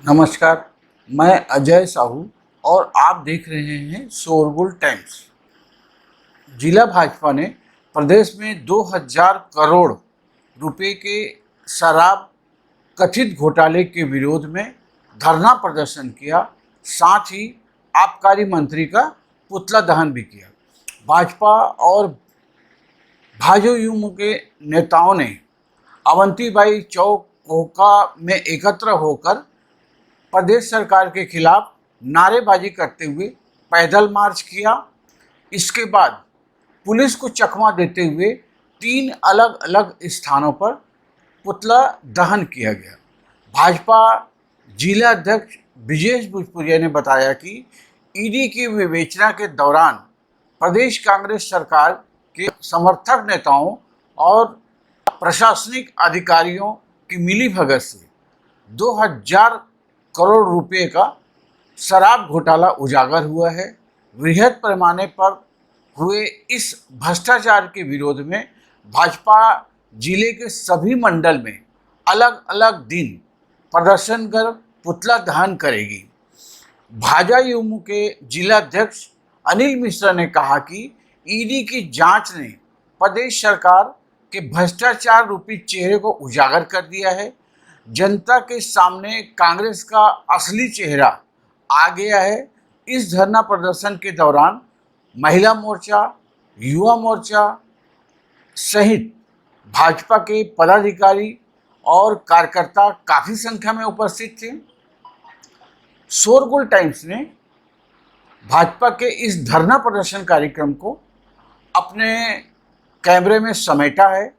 नमस्कार, मैं अजय साहू और आप देख रहे हैं शोरगुल टाइम्स। जिला भाजपा ने प्रदेश में 2000 करोड़ रुपए के शराब कथित घोटाले के विरोध में धरना प्रदर्शन किया, साथ ही आबकारी मंत्री का पुतला दहन भी किया। भाजपा और भाजयुमो के नेताओं ने अवंतीबाई चौक कोका में एकत्र होकर प्रदेश सरकार के खिलाफ नारेबाजी करते हुए पैदल मार्च किया। इसके बाद पुलिस को चकमा देते हुए 3 अलग अलग स्थानों पर पुतला दहन किया गया। भाजपा जिला अध्यक्ष ब्रिजेश भोजपुरिया ने बताया कि ईडी की विवेचना के दौरान प्रदेश कांग्रेस सरकार के समर्थक नेताओं और प्रशासनिक अधिकारियों की मिलीभगत से 2000 करोड़ रुपए का शराब घोटाला उजागर हुआ है। वृहद पैमाने पर हुए इस भ्रष्टाचार के विरोध में भाजपा जिले के सभी मंडल में अलग अलग दिन प्रदर्शन कर पुतला दहन करेगी। भाजयुमो के जिला अध्यक्ष अनिल मिश्रा ने कहा कि ईडी की जांच ने प्रदेश सरकार के भ्रष्टाचार रूपी चेहरे को उजागर कर दिया है। जनता के सामने कांग्रेस का असली चेहरा आ गया है। इस धरना प्रदर्शन के दौरान महिला मोर्चा, युवा मोर्चा सहित भाजपा के पदाधिकारी और कार्यकर्ता काफ़ी संख्या में उपस्थित थे। शोरगुल टाइम्स ने भाजपा के इस धरना प्रदर्शन कार्यक्रम को अपने कैमरे में समेटा है।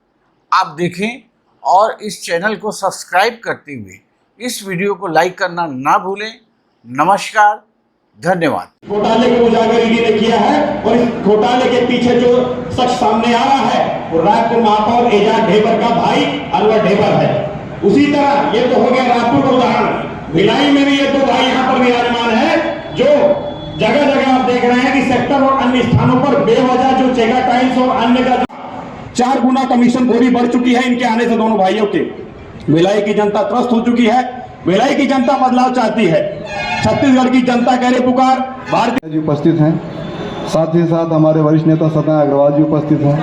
आप देखें और इस चैनल को सब्सक्राइब करते हुए इस वीडियो को लाइक करना ना भूलें। नमस्कार, धन्यवाद। घोटाले को उजागर ईडी ने किया है और इस घोटाले के पीछे जो शख्स सामने आ रहा है वो रायपुर महापौर एजाज ढेबर का भाई अनवर ढेबर है। उसी तरह ये तो हो गया रायपुर का उदाहरण, भिलाई में भी ये 2 भाई यहाँ पर विराजमान है जो जगह जगह आप देख रहे हैं कि सेक्टर और अन्य स्थानों पर बेवजह जो चेगा टाइल्स और अन्य का 4 गुना कमीशन खोरी बढ़ चुकी है इनके आने से दोनों भाइयों के। भिलाई की जनता त्रस्त हो चुकी है। भिलाई की जनता बदलाव चाहती है। छत्तीसगढ़ की जनता कह रही पुकार भारतीय जी उपस्थित हैं, साथ ही साथ हमारे वरिष्ठ नेता सत्या अग्रवाल जी उपस्थित हैं,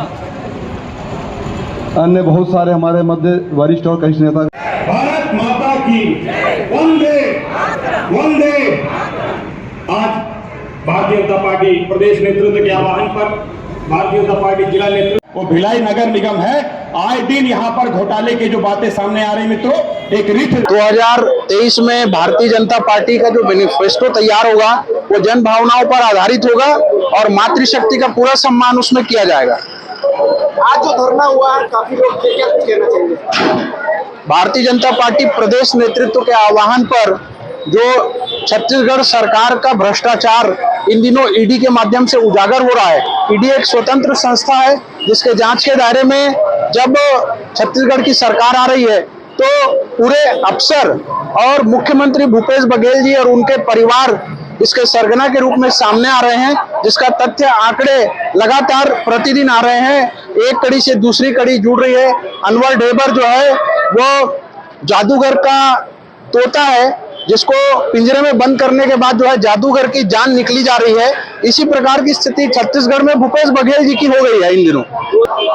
अन्य बहुत सारे हमारे मध्य वरिष्ठ और कनिष्ठ नेता। भारत माता की वंदे वंदे। आज भारतीय जनता पार्टी प्रदेश नेतृत्व के आह्वान पर भारतीय जनता पार्टी जिला नेतृत्व वो भिलाई नगर निगम है, आए दिन यहाँ पर घोटाले की जो बातें सामने आ रही मित्रों, एक रिट 2023 में भारतीय जनता पार्टी का जो मैनिफेस्टो तैयार होगा वो जन भावनाओं पर आधारित होगा और मातृशक्ति का पूरा सम्मान उसमें किया जाएगा। आज जो धरना हुआ है काफी लोग क्या कहना चाहिए? भारतीय जनता पार्टी प्रदेश नेतृत्व के आह्वान पर जो छत्तीसगढ़ सरकार का भ्रष्टाचार इन दिनों ईडी के माध्यम से उजागर हो रहा है। ईडी एक स्वतंत्र संस्था है जिसके जांच के दायरे में जब छत्तीसगढ़ की सरकार आ रही है तो पूरे अफसर और मुख्यमंत्री भूपेश बघेल जी और उनके परिवार इसके सरगना के रूप में सामने आ रहे हैं, जिसका तथ्य आंकड़े लगातार प्रतिदिन आ रहे हैं। एक कड़ी से दूसरी कड़ी जुड़ रही है। अनवर ढेबर जो है वो जादूगर का तोता है जिसको पिंजरे में बंद करने के बाद जो है जादूगर की जान निकली जा रही है। इसी प्रकार की स्थिति छत्तीसगढ़ में भूपेश बघेल जी की हो गई है इन दिनों।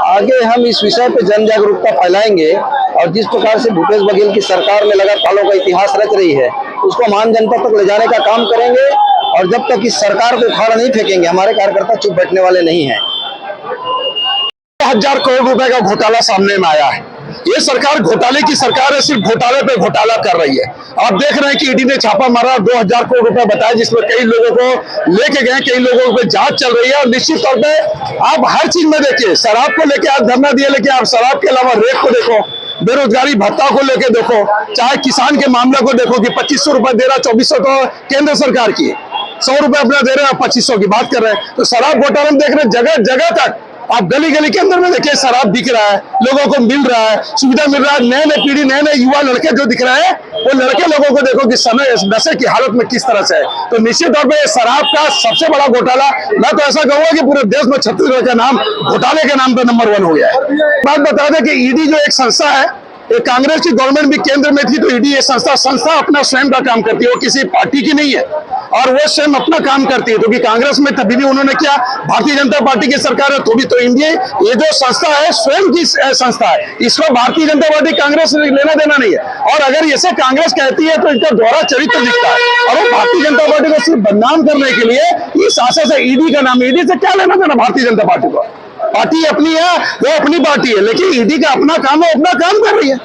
आगे हम इस विषय पे जन जागरूकता फैलाएंगे और जिस प्रकार से भूपेश बघेल की सरकार में लगातार का इतिहास रच रही है उसको आम जनता तक ले जाने का काम करेंगे और जब तक इस सरकार को उखाड़ नहीं फेंकेंगे हमारे कार्यकर्ता चुप बैठने वाले नहीं है। 1000 करोड़ रुपए का घोटाला सामने में आया है। ये सरकार घोटाले की सरकार है, सिर्फ घोटाले पे घोटाला कर रही है। आप देख रहे हैं कि ईडी ने छापा मारा, 2000 करोड़ रुपए बताया जिसमें कई लोगों को लेके गए, कई लोगों पे जांच चल रही है। और निश्चित तौर पे आप हर चीज में देखिए, शराब को लेके आप धरना दिए, लेकिन आप शराब के अलावा रेप को देखो, बेरोजगारी भत्ता को लेके देखो, चाहे किसान के मामले को देखो कि 2500 रुपए दे रहा, 2400 तो केंद्र सरकार की, 100 रुपए अपना दे रहे हैं, 2500 की बात कर रहे हैं। तो शराब घोटाला में देख रहे हैं जगह जगह तक आप गली गली के अंदर में देखिए शराब बिक रहा है, लोगों को मिल रहा है, सुविधा मिल रहा है। नए नए पीढ़ी, नए नए युवा लड़के जो दिख रहे हैं वो लड़के लोगों को देखो कि समय नशे की हालत में किस तरह से है। तो निश्चित तौर पे शराब का सबसे बड़ा घोटाला, मैं तो ऐसा कहूंगा कि पूरे देश में छत्तीसगढ़ का नाम घोटाले के नाम पे नंबर 1 हो गया है। बात बता दें कि ईडी जो एक संस्था है, ये कांग्रेस की गवर्नमेंट भी केंद्र में थी तो ईडी ये संस्था अपना स्वयं का काम करती है, वो किसी पार्टी की नहीं है और वो स्वयं अपना काम करती है। तो कांग्रेस में तभी भी उन्होंने किया, भारतीय जनता पार्टी की सरकार है तो भी तो इंडिया ये जो संस्था है स्वयं की संस्था है, इसको भारतीय जनता पार्टी कांग्रेस लेना देना नहीं है। और अगर इसे कांग्रेस कहती है तो इनका दोहरा चरित्र दिखता है और वो भारतीय जनता पार्टी को सिर्फ बदनाम करने के लिए इस आशा से ईडी का नाम, ईडी से क्या लेना देना भारतीय जनता पार्टी को, पार्टी अपनी है, वो अपनी पार्टी है, लेकिन ईडी का अपना काम है, अपना काम कर रही है।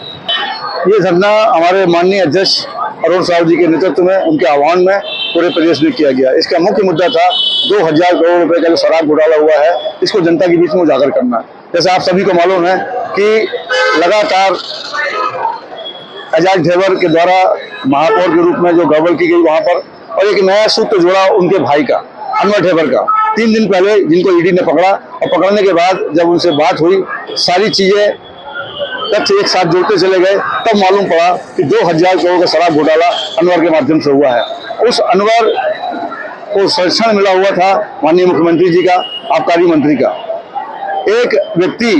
ये धरना हमारे माननीय अध्यक्ष अरुण साहब जी के नेतृत्व में, उनके आह्वान में पूरे प्रदेश में किया गया। इसका मुख्य मुद्दा था 2000 करोड़ रुपए का जो शराब घोटाला हुआ है, इसको जनता के बीच में उजागर करना। जैसे आप सभी को मालूम है कि लगातार एजाज ढेबर के द्वारा महापौर के रूप में जो गड़बड़ की गई वहां पर, और एक नया सूत्र जोड़ा उनके भाई का, अनवर ढेबर का। 3 दिन पहले जिनको ईडी ने पकड़ा और पकड़ने के बाद जब उनसे बात हुई, सारी चीजें तथ्य एक साथ जोड़ते चले गए, तब मालूम पड़ा कि 2000 करोड़ का शराब घोटाला अनवर के माध्यम से हुआ है। उस अनवर को संरक्षण मिला हुआ था माननीय मुख्यमंत्री जी का, आबकारी मंत्री का। एक व्यक्ति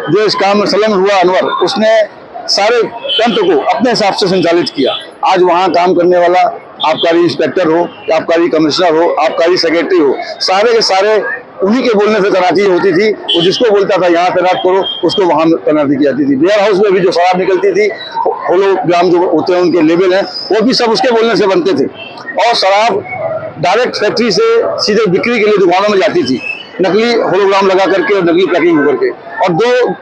जो इस काम में संलग्न हुआ अनवर, उसने सारे तंत्र को अपने हिसाब से संचालित किया। आज वहां काम करने वाला आबकारी इंस्पेक्टर हो, आबकारी कमिश्नर हो, आबकारी सेक्रेटरी हो, सारे के सारे उन्हीं के बोलने से तैनाती होती थी। वो जिसको बोलता था यहाँ तैनात करो, उसको वहां तैनाती की जाती थी। वेयर हाउस में भी जो शराब निकलती थी, होलोग्राम जो होते हैं उनके लेबल हैं, वो भी सब उसके बोलने से बनते थे। और शराब डायरेक्ट फैक्ट्री से सीधे बिक्री के लिए दुकानों में जाती थी, नकली होलोग्राम लगा करके और नकली पैकिंग होकर के। और 2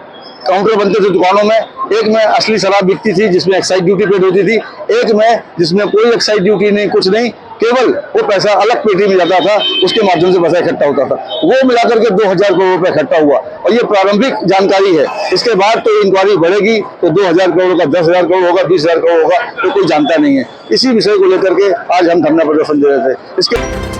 काउंटर बनते थे दुकानों में, एक में असली शराब बिकती थी जिसमें एक्साइज ड्यूटी पेड होती थी, एक में जिसमें कोई एक्साइज ड्यूटी नहीं, कुछ नहीं, केवल वो पैसा अलग पेटी में जाता था, उसके माध्यम से पैसा इकट्ठा होता था। वो मिलाकर के 2000 करोड़ रुपए इकट्ठा हुआ और ये प्रारंभिक जानकारी है। इसके बाद तो इंक्वायरी बढ़ेगी तो 2000 करोड़ का 10,000 करोड़ होगा, 20,000 करोड़ होगा, तो कोई जानता नहीं है। इसी विषय को लेकर के आज हम धरना प्रदर्शन दे रहे थे। इसके